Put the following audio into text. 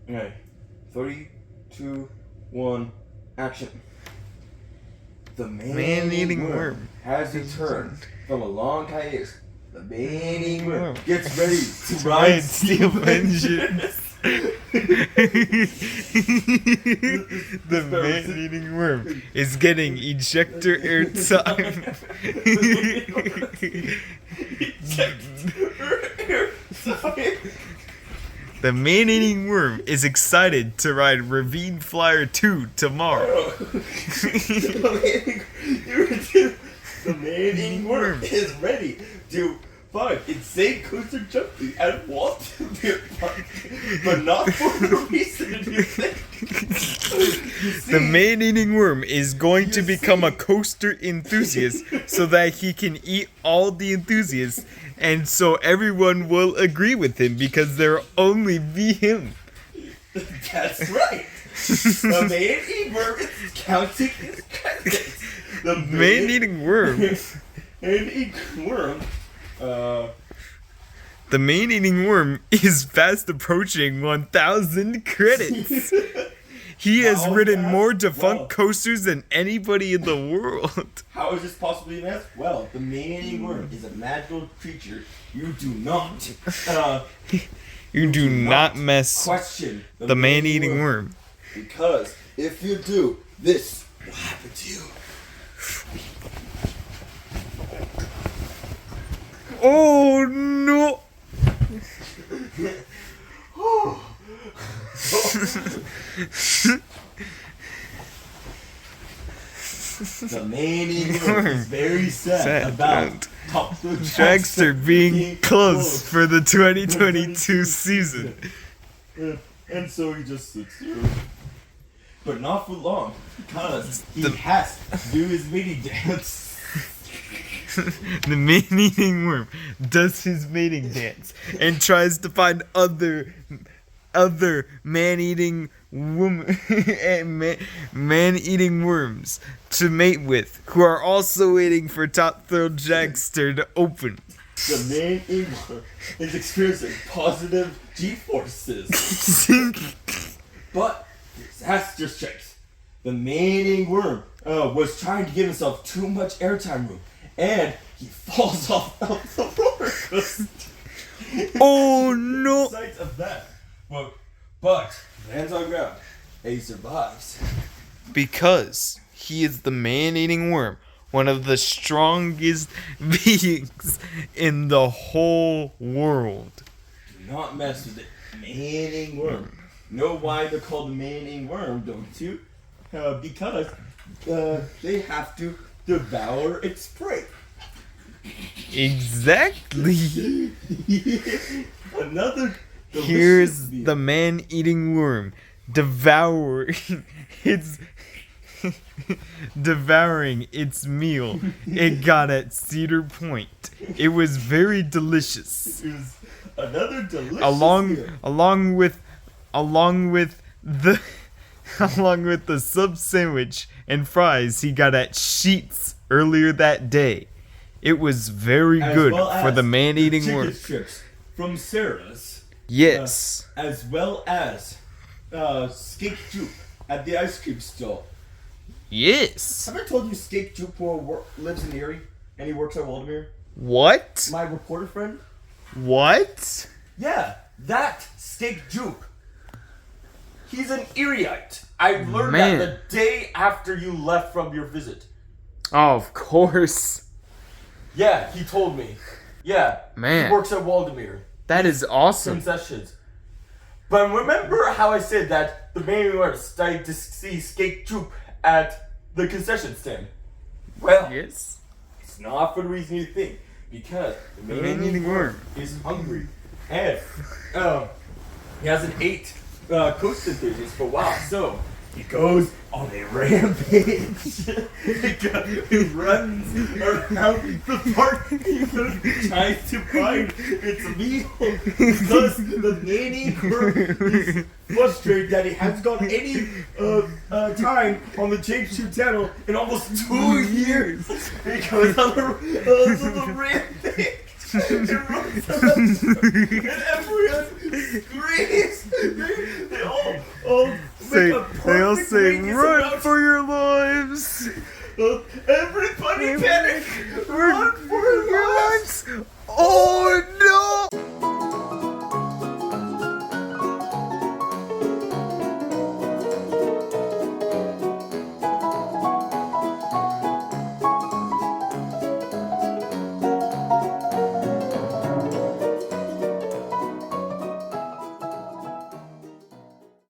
Okay. 3, 2, 1, action. The man-eating worm has returned from a long hiatus. The man-eating worm gets ready to ride steel vengeance. The man-eating worm is getting ejector air time. The man-eating worm is excited to ride Ravine Flyer 2 tomorrow. The man-eating worm is ready to find insane coaster jumping at Walton Park, but not for the reason you think. The man-eating worm is going to become a coaster enthusiast so that he can eat all the enthusiasts, and so everyone will agree with him because there'll only be him. That's right. The man-eating worm is counting his credits. The Man-eating worm. Man-eating worm. The man-eating worm is fast approaching 1,000 credits. He has ridden more defunct coasters than anybody in the world. How is this possibly an S? Well, the man-eating worm is a magical creature. You do not. You do not mess question the man-eating worm. Because if you do, this will happen to you. Oh no! The man-eating worm is very sad about Top Thrill Dragster being closed for the 2022 season. And so he just sits there. But not for long, because he has to do his mating dance. The man-eating worm does his mating dance and tries to find other man-eating man-eating worms to mate with, who are also waiting for Top Thrill Dragster to open. The man-eating worm is experiencing positive G-forces. But disaster strikes. The man-eating worm was trying to give himself too much airtime room, and he falls off the roller coaster. Oh no! Sight of that. But lands on ground, and he survives. Because he is the man-eating worm, one of the strongest beings in the whole world. Do not mess with it. Man-eating worm. Know why they're called the man-eating worm, don't you? Because they have to devour its prey. Exactly. Another Here's the man-eating worm devouring its meal it got at Cedar Point. It was very delicious. It was another delicious along with the sub sandwich and fries he got at Sheets earlier that day. It was very good for the man-eating worm. Strips from Sarah's. Yes. As well as Skate Jupe at the ice cream stall. Yes. Have I told you Skate Jupe lives in Erie and he works at Waldemere? What? My reporter friend? What? Yeah, that Skate Jupe. He's an Erieite. I learned that the day after you left from your visit. Oh, of course. Yeah, he told me. Yeah, Man. He works at Waldemere. That is awesome. Concessions. But remember how I said that the main artist started to see Skate Jupe at the concession stand? Well, Yes. it's not for the reason you think. Because the man-eating worm is hungry. And he hasn't ate coaster enthusiast for a while. So he goes on a rampage. He runs around the park trying to find its meal because the man-eating worm is frustrated that he hasn't got any time on the James Cedar channel in almost 2 years. He goes on the rampage. And runs around, and everyone screams. They all They all say, run for your lives. Everybody panic! Run